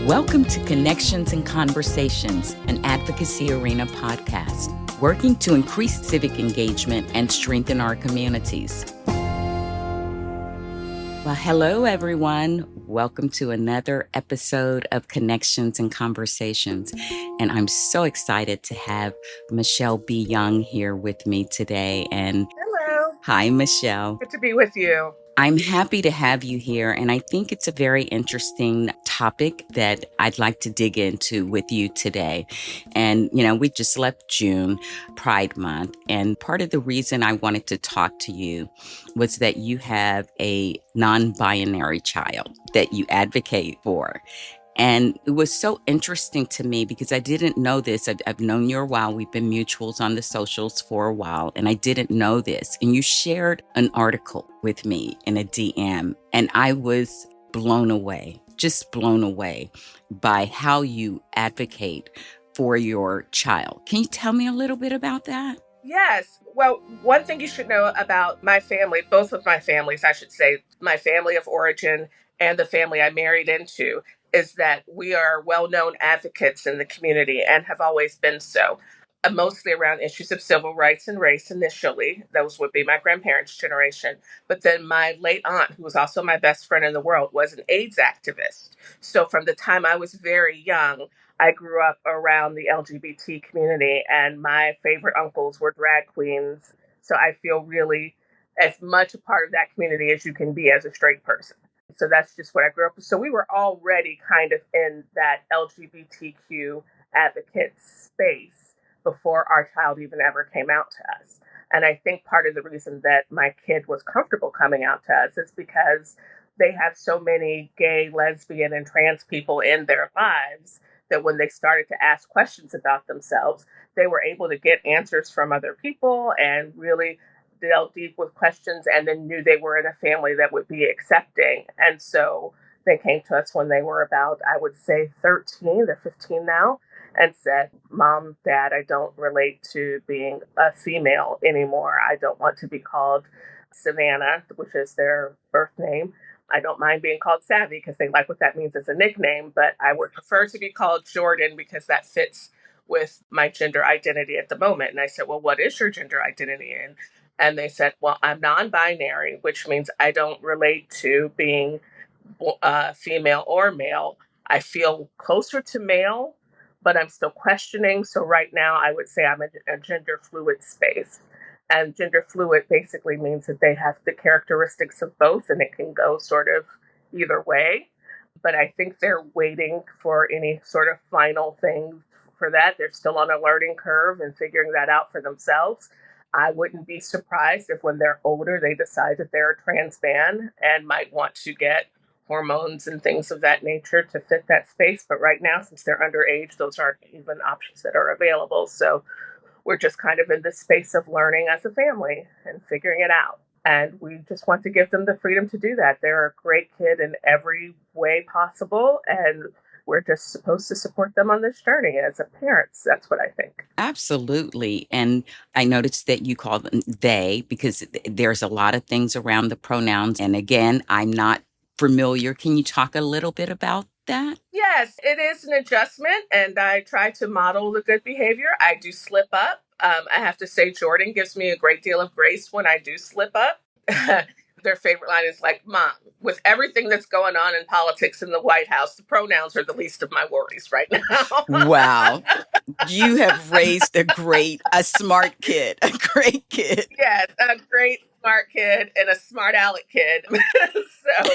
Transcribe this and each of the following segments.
Welcome to Connections and Conversations, an advocacy arena podcast, working to increase civic engagement and strengthen our communities. Well, hello, everyone. Welcome to another episode of Connections and Conversations. And I'm so excited to have Michelle B. Young here with me today. And hello. Hi, Michelle. Good to be with you. I'm happy to have you here, and I think it's a very interesting topic that I'd like to dig into with you today. And, we just left June, Pride Month, and part of the reason I wanted to talk to you was that you have a non-binary child that you advocate for. And it was so interesting to me because I didn't know this. I've known you a while. We've been mutuals on the socials for a while, and I didn't know this. And you shared an article with me in a DM, and I was blown away, just blown away by how you advocate for your child. Can you tell me a little bit about that? Yes. Well, one thing you should know about my family, both of my families, I should say, my family of origin and the family I married into, is that we are well-known advocates in the community and have always been so, mostly around issues of civil rights and race initially. Those would be my grandparents' generation. But then my late aunt, who was also my best friend in the world, was an AIDS activist. So from the time I was very young, I grew up around the LGBT community, and my favorite uncles were drag queens. So I feel really as much a part of that community as you can be as a straight person. So that's just what I grew up with. So we were already kind of in that LGBTQ advocate space before our child even ever came out to us. And I think part of the reason that my kid was comfortable coming out to us is because they have so many gay, lesbian, and trans people in their lives that when they started to ask questions about themselves, they were able to get answers from other people and really delve deep with questions, and then knew they were in a family that would be accepting. And so they came to us when they were about, I would say, 13, they're 15 now, and said, Mom, Dad, I don't relate to being a female anymore. I don't want to be called Savannah, which is their birth name. I don't mind being called Savvy because they like what that means as a nickname, but I would prefer to be called Jordan because that fits with my gender identity at the moment. And I said, well, what is your gender identity? And they said, well, I'm non-binary, which means I don't relate to being female or male. I feel closer to male, but I'm still questioning. So right now I would say I'm in a gender fluid space. And gender fluid basically means that they have the characteristics of both, and it can go sort of either way. But I think they're waiting for any sort of final thing for that. They're still on a learning curve and figuring that out for themselves. I wouldn't be surprised if when they're older, they decide that they're a trans man and might want to get hormones and things of that nature to fit that space. But right now, since they're underage, those aren't even options that are available. So we're just kind of in this space of learning as a family and figuring it out. And we just want to give them the freedom to do that. They're a great kid in every way possible. And we're just supposed to support them on this journey as a parents. That's what I think. Absolutely. And I noticed that you call them they because there's a lot of things around the pronouns. And again, I'm not familiar. Can you talk a little bit about that? Yes, it is an adjustment, and I try to model the good behavior. I do slip up. I have to say, Jordan gives me a great deal of grace when I do slip up. Their favorite line is like, Mom, with everything that's going on in politics in the White House, the pronouns are the least of my worries right now. Wow. You have raised a smart kid, a great kid. Yes, a great smart kid and a smart aleck kid. So,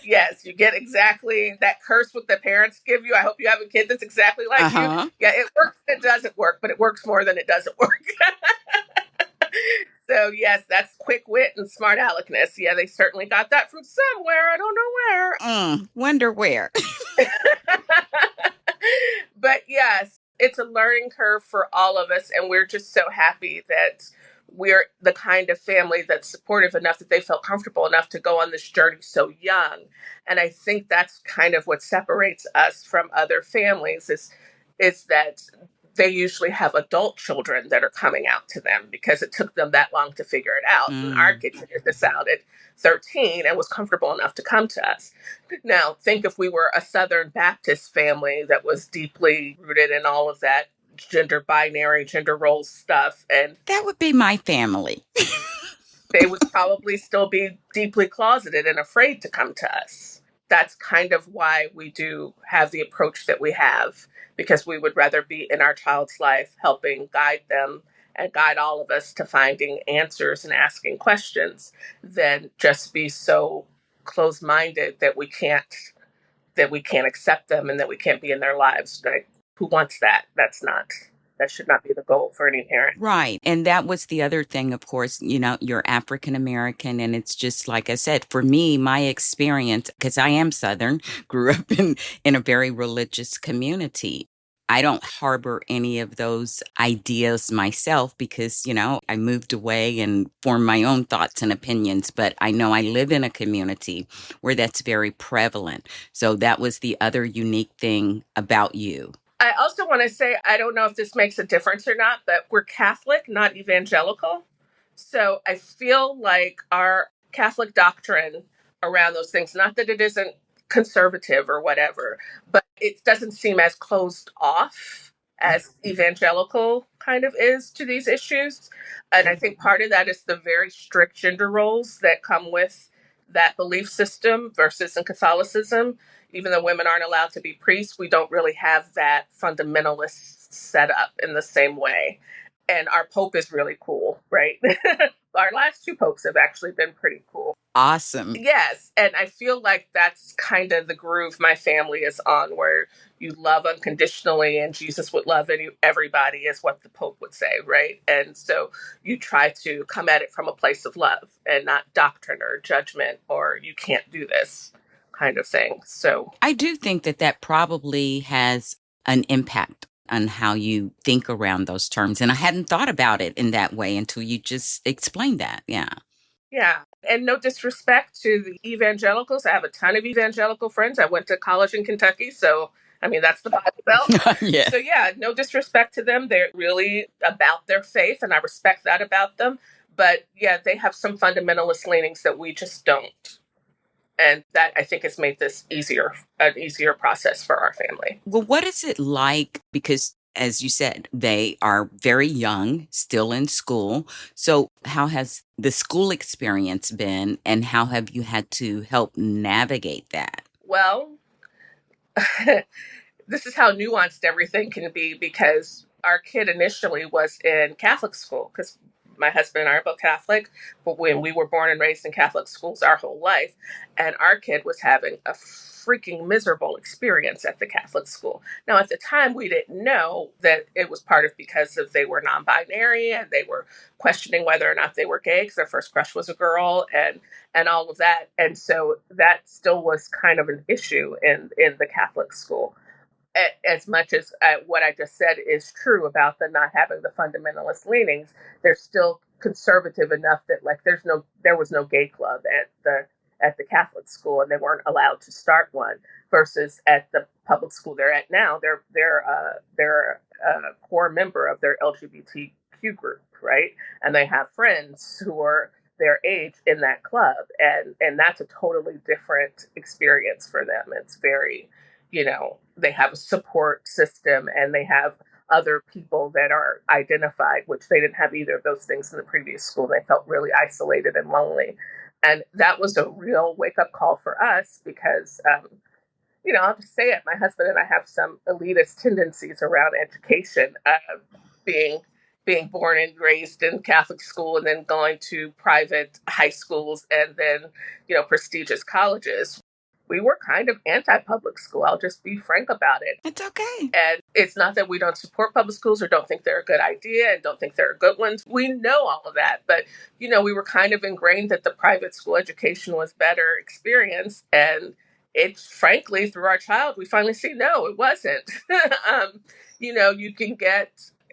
yes, you get exactly that curse what the parents give you. I hope you have a kid that's exactly like you. Yeah, it works, it doesn't work, but it works more than it doesn't work. So, yes, that's quick wit and smart aleckness. Yeah, they certainly got that from somewhere. I don't know where. Wonder where. But yes, it's a learning curve for all of us. And we're just so happy that we're the kind of family that's supportive enough that they felt comfortable enough to go on this journey so young. And I think that's kind of what separates us from other families is that they usually have adult children that are coming out to them because it took them that long to figure it out. And our Mm. kid figured this out at 13 and was comfortable enough to come to us. Now, think if we were a Southern Baptist family that was deeply rooted in all of that gender binary, gender role stuff, and That would be my family. they would probably still be deeply closeted and afraid to come to us. That's kind of why we do have the approach that we have, because we would rather be in our child's life helping guide them and guide all of us to finding answers and asking questions than just be so closed-minded that we can't accept them and that we can't be in their lives. Like, who wants that? That should not be the goal for any parent. Right. And that was the other thing, of course, you're African American. And it's just like I said, for me, my experience, because I am Southern, grew up in a very religious community. I don't harbor any of those ideas myself because, I moved away and formed my own thoughts and opinions. But I know I live in a community where that's very prevalent. So that was the other unique thing about you. I also want to say, I don't know if this makes a difference or not, but we're Catholic, not evangelical. So I feel like our Catholic doctrine around those things, not that it isn't conservative or whatever, but it doesn't seem as closed off as evangelical kind of is to these issues. And I think part of that is the very strict gender roles that come with that belief system versus in Catholicism. Even though women aren't allowed to be priests, we don't really have that fundamentalist setup in the same way. And our Pope is really cool, right? Our last two popes have actually been pretty cool. Awesome. Yes. And I feel like that's kind of the groove my family is on, where you love unconditionally and Jesus would love everybody, is what the Pope would say, right? And so you try to come at it from a place of love and not doctrine or judgment or you can't do this kind of thing. So I do think that that probably has an impact on how you think around those terms. And I hadn't thought about it in that way until you just explained that. Yeah. yeah. And no disrespect to the evangelicals. I have a ton of evangelical friends. I went to college in Kentucky. So, I mean, that's the Bible Belt. Yeah. So, yeah, no disrespect to them. They're really about their faith, and I respect that about them. But yeah, they have some fundamentalist leanings that we just don't. And that, I think, has made this an easier process for our family. Well, what is it like? Because as you said, they are very young, still in school. So, how has the school experience been, and how have you had to help navigate that? Well, this is how nuanced everything can be, because our kid initially was in Catholic school, because my husband and I are both Catholic, but when we were born and raised in Catholic schools our whole life, and our kid was having a freaking miserable experience at the Catholic school. Now, at the time, we didn't know that it was part of because of they were non-binary and they were questioning whether or not they were gay because their first crush was a girl and all of that. And so that still was kind of an issue in the Catholic school. As much as what I just said is true about the not having the fundamentalist leanings, they're still conservative enough that like there was no gay club at the Catholic school, and they weren't allowed to start one. Versus at the public school they're at now, they're a core member of their LGBTQ group, right? And they have friends who are their age in that club, and that's a totally different experience for them. It's very, they have a support system and they have other people that are identified, which they didn't have either of those things in the previous school. They felt really isolated and lonely. And that was a real wake up call for us because, I'll just say it. My husband and I have some elitist tendencies around education, being born and raised in Catholic school and then going to private high schools and then, prestigious colleges. We were kind of anti-public school. I'll just be frank about it. It's okay. And it's not that we don't support public schools or don't think they're a good idea and don't think they're good ones. We know all of that. But, we were kind of ingrained that the private school education was better experience. And it's frankly, through our child, we finally see, no, it wasn't. You can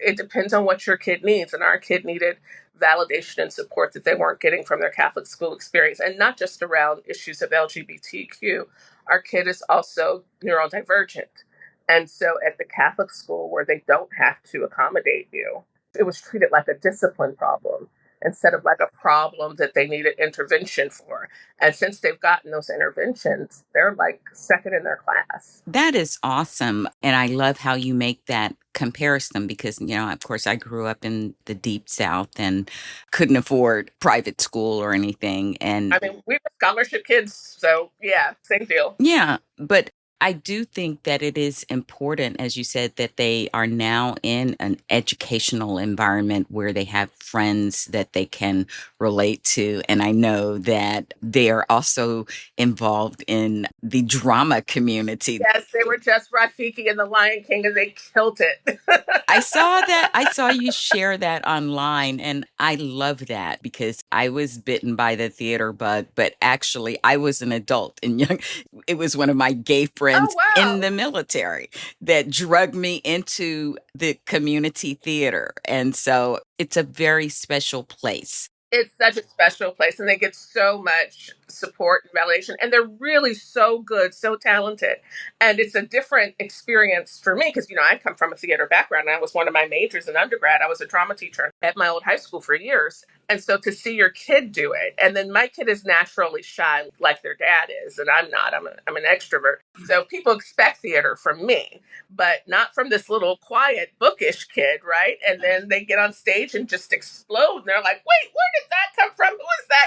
it depends on what your kid needs. And our kid needed validation and support that they weren't getting from their Catholic school experience, and not just around issues of LGBTQ. Our kid is also neurodivergent. And so at the Catholic school where they don't have to accommodate you, it was treated like a discipline problem instead of like a problem that they needed intervention for. And since they've gotten those interventions, they're like second in their class. That is awesome. And I love how you make that comparison because, of course, I grew up in the deep South and couldn't afford private school or anything. And I mean, we were scholarship kids, so yeah, same deal. yeah, but I do think that it is important, as you said, that they are now in an educational environment where they have friends that they can relate to. And I know that they are also involved in the drama community. Yes, they were just Rafiki and the Lion King, and they killed it. I saw that. I saw you share that online, and I love that because I was bitten by the theater bug, but actually, I was an adult and young. It was one of my gay Oh friends in wow. the military that drugged me into the community theater. And so it's a very special place. It's such a special place, and they get so much support and validation, and they're really so good, so talented. And it's a different experience for me because I come from a theater background, and I was one of my majors in undergrad. I was a drama teacher at my old high school for years. And so to see your kid do it, and then my kid is naturally shy like their dad is, and I'm not. I'm an extrovert. So people expect theater from me, but not from this little quiet, bookish kid, right? And then they get on stage and just explode. And they're like, wait, where did that come from? Who is that?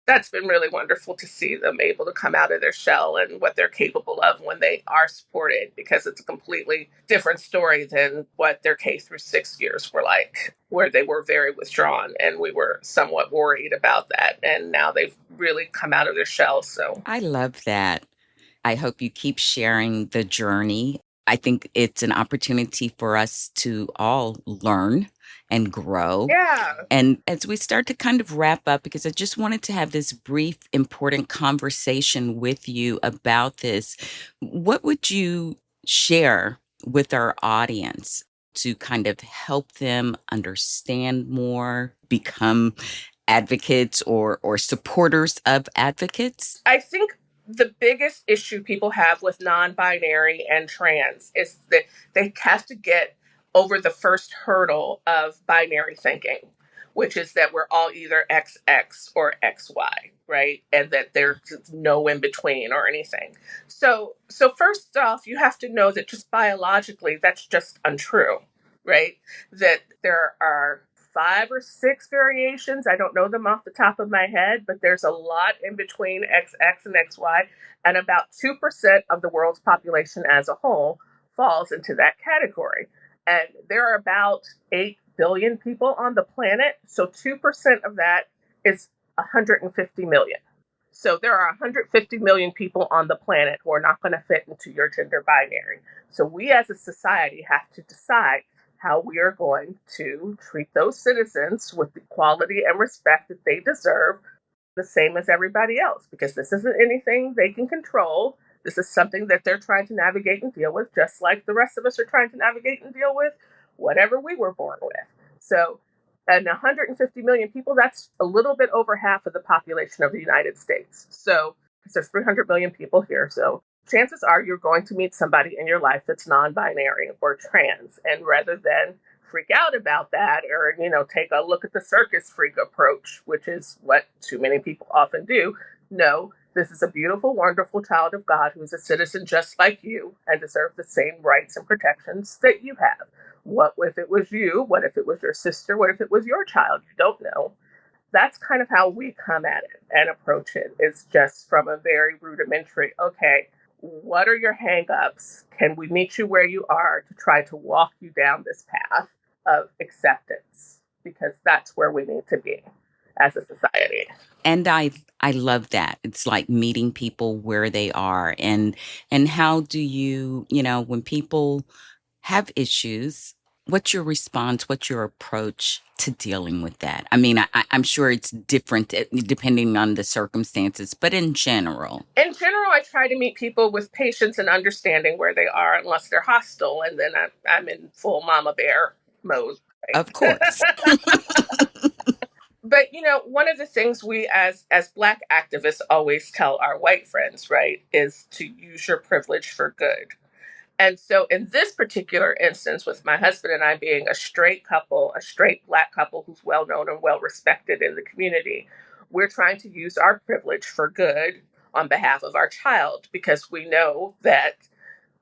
That's been really wonderful to see them able to come out of their shell and what they're capable of when they are supported, because it's a completely different story than what their K through 6 years were like, where they were very withdrawn and we were somewhat worried about that. And now they've really come out of their shell. So, I love that. I hope you keep sharing the journey. I think it's an opportunity for us to all learn and grow. yeah. And as we start to kind of wrap up, because I just wanted to have this brief, important conversation with you about this, what would you share with our audience to kind of help them understand more, become advocates or supporters of advocates? I think the biggest issue people have with non binary and trans is that they have to get over the first hurdle of binary thinking, which is that we're all either XX or XY, right? And that there's no in between or anything. So first off, you have to know that just biologically, that's just untrue, right? That there are 5 or 6 variations. I don't know them off the top of my head, but there's a lot in between XX and XY, and about 2% of the world's population as a whole falls into that category. And there are about 8 billion people on the planet, so 2% of that is 150 million. So there are 150 million people on the planet who are not going to fit into your gender binary. So we as a society have to decide how we are going to treat those citizens with the quality and respect that they deserve, the same as everybody else, because this isn't anything they can control. This is something that they're trying to navigate and deal with, just like the rest of us are trying to navigate and deal with whatever we were born with. So, and 150 million people, that's a little bit over half of the population of the United States. So, because there's 300 million people here. So, chances are you're going to meet somebody in your life that's non-binary or trans. And rather than freak out about that or, take a look at the circus freak approach, which is what too many people often do, no, this is a beautiful, wonderful child of God who's a citizen just like you and deserves the same rights and protections that you have. What if it was you? What if it was your sister? What if it was your child? You don't know. That's kind of how we come at it and approach it. It's just from a very rudimentary, okay, what are your hangups? Can we meet you where you are to try to walk you down this path of acceptance? Because that's where we need to be as a society. And I love that. It's like meeting people where they are. And how do when people have issues, what's your response? What's your approach to dealing with that? I mean, I'm sure it's different depending on the circumstances, but in general. In general, I try to meet people with patience and understanding where they are, unless they're hostile, and then I'm in full mama bear mode. Right? Of course. But one of the things we as Black activists always tell our white friends, right, is to use your privilege for good. And so in this particular instance, with my husband and I being a straight couple, a straight Black couple who's well known and well respected in the community, we're trying to use our privilege for good on behalf of our child, because we know that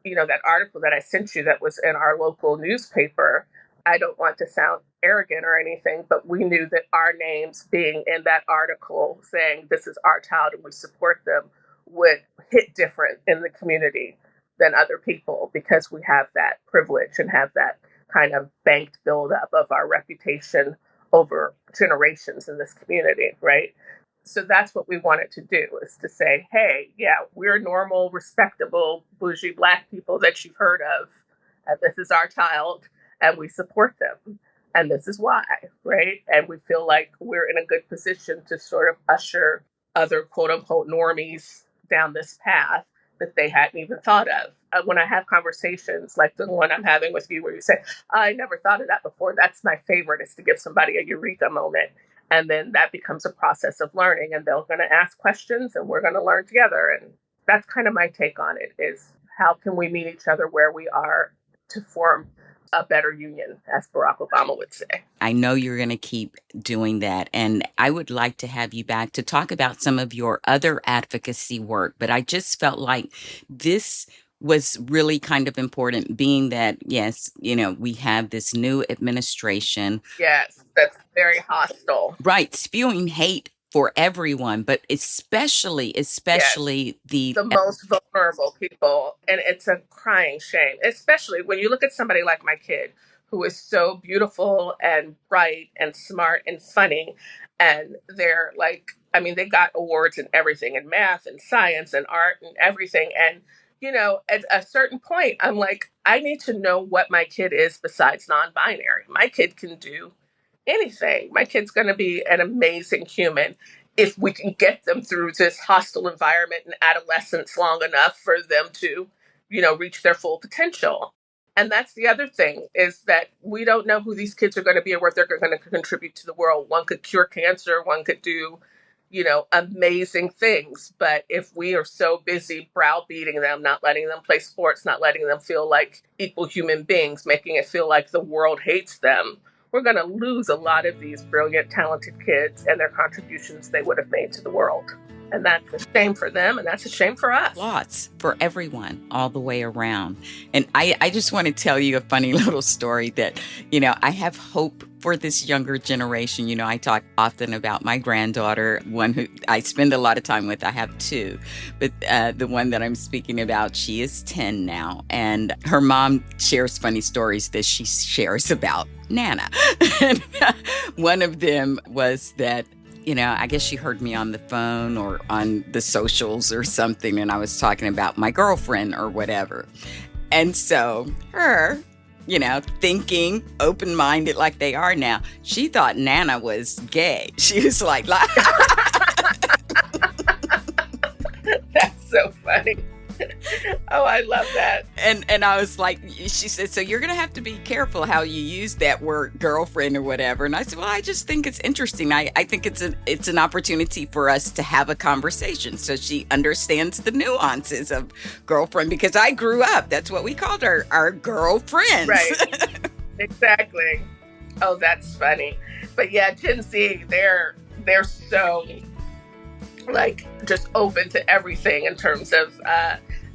that article that I sent you that was in our local newspaper, I don't want to sound arrogant or anything, but we knew that our names being in that article saying this is our child and we support them would hit different in the community than other people, because we have that privilege and have that kind of banked buildup of our reputation over generations in this community, right? So that's what we wanted to do, is to say, hey, yeah, we're normal, respectable, bougie Black people that you've heard of, and this is our child, and we support them, and this is why, right? And we feel like we're in a good position to sort of usher other quote unquote normies down this path that they hadn't even thought of. When I have conversations like the one I'm having with you, where you say, I never thought of that before, that's my favorite, is to give somebody a eureka moment. And then that becomes a process of learning, and they're going to ask questions and we're going to learn together. And that's kind of my take on it, is how can we meet each other where we are to form a better union, as Barack Obama would say. I know you're going to keep doing that. And I would like to have you back to talk about some of your other advocacy work. But I just felt like this was really kind of important, being that, yes, we have this new administration. Yes, that's very hostile. Right. Spewing hate for everyone, but especially Yes, the the most vulnerable people. And it's a crying shame, especially when you look at somebody like my kid, who is so beautiful and bright and smart and funny. And they're like, I mean, they got awards and everything in math and science and art and everything. And, at a certain point, I'm like, I need to know what my kid is besides non binary. My kid can do anything. My kid's going to be an amazing human if we can get them through this hostile environment and adolescence long enough for them to, reach their full potential. And that's the other thing, is that we don't know who these kids are going to be or what they're going to contribute to the world. One could cure cancer, one could do, amazing things. But if we are so busy browbeating them, not letting them play sports, not letting them feel like equal human beings, making it feel like the world hates them, we're going to lose a lot of these brilliant, talented kids and their contributions they would have made to the world. And that's a shame for them, and that's a shame for us. Lots for everyone all the way around. And I just want to tell you a funny little story that, I have hope for this younger generation. I talk often about my granddaughter, one who I spend a lot of time with. I have two, but the one that I'm speaking about, she is 10 now. And her mom shares funny stories that she shares about Nana. And one of them was that, I guess she heard me on the phone or on the socials or something, and I was talking about my girlfriend or whatever. And so her, thinking open-minded like they are now, she thought Nana was gay. She was like That's so funny. Oh, I love that. And I was like, she said, so you're going to have to be careful how you use that word girlfriend or whatever. And I said, well, I just think it's interesting. I think it's an opportunity for us to have a conversation so she understands the nuances of girlfriend, because I grew up, that's what we called our girlfriends. Right. Exactly. Oh, that's funny. But yeah, Gen Z, they're so just open to everything in terms of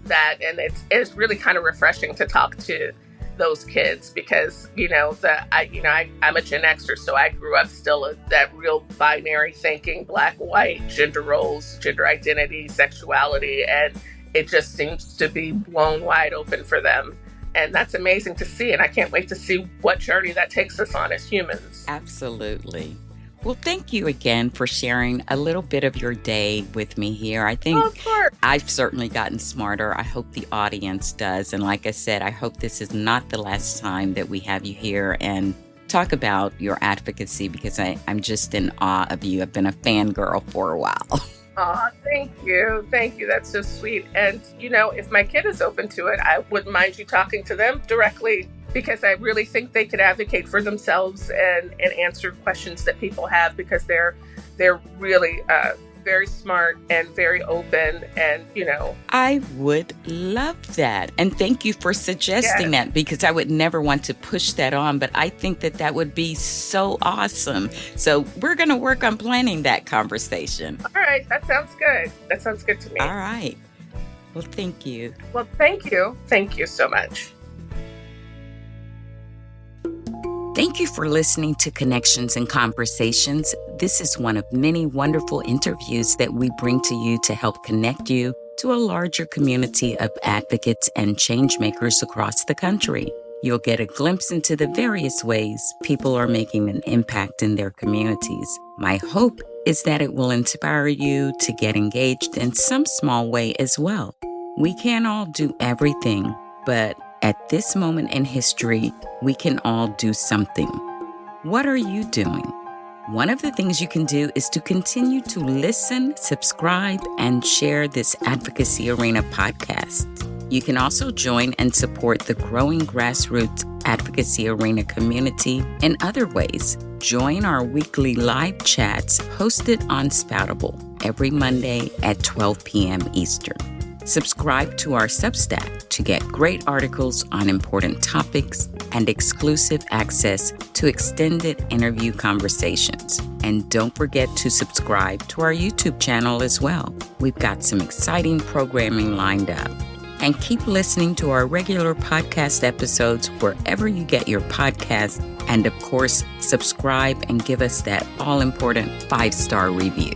that, and it's really kind of refreshing to talk to those kids, because I'm a Gen Xer, so I grew up still that real binary thinking, black, white, gender roles, gender identity, sexuality, and it just seems to be blown wide open for them. And that's amazing to see, and I can't wait to see what journey that takes us on as humans. Absolutely. Well, thank you again for sharing a little bit of your day with me here. I think I've certainly gotten smarter. I hope the audience does. And like I said, I hope this is not the last time that we have you here and talk about your advocacy, because I'm just in awe of you. I've been a fangirl for a while. Oh, thank you. Thank you. That's so sweet. And, if my kid is open to it, I wouldn't mind you talking to them directly because I really think they could advocate for themselves and answer questions that people have, because they're really very smart and very open, and I would love that. And thank you for suggesting that, because I would never want to push that on, but I think that that would be so awesome. So we're going to work on planning that conversation. All right. That sounds good. That sounds good to me. All right. Well, thank you. Well, thank you. Thank you so much. Thank you for listening to Connections and Conversations. This is one of many wonderful interviews that we bring to you to help connect you to a larger community of advocates and changemakers across the country. You'll get a glimpse into the various ways people are making an impact in their communities. My hope is that it will inspire you to get engaged in some small way as well. We can't all do everything, but at this moment in history, we can all do something. What are you doing? One of the things you can do is to continue to listen, subscribe, and share this Advocacy Arena podcast. You can also join and support the growing grassroots Advocacy Arena community in other ways. Join our weekly live chats hosted on Spoutable every Monday at 12 p.m. Eastern. Subscribe to our Substack to get great articles on important topics and exclusive access to extended interview conversations. And don't forget to subscribe to our YouTube channel as well. We've got some exciting programming lined up. And keep listening to our regular podcast episodes wherever you get your podcasts. And of course, subscribe and give us that all-important 5-star review.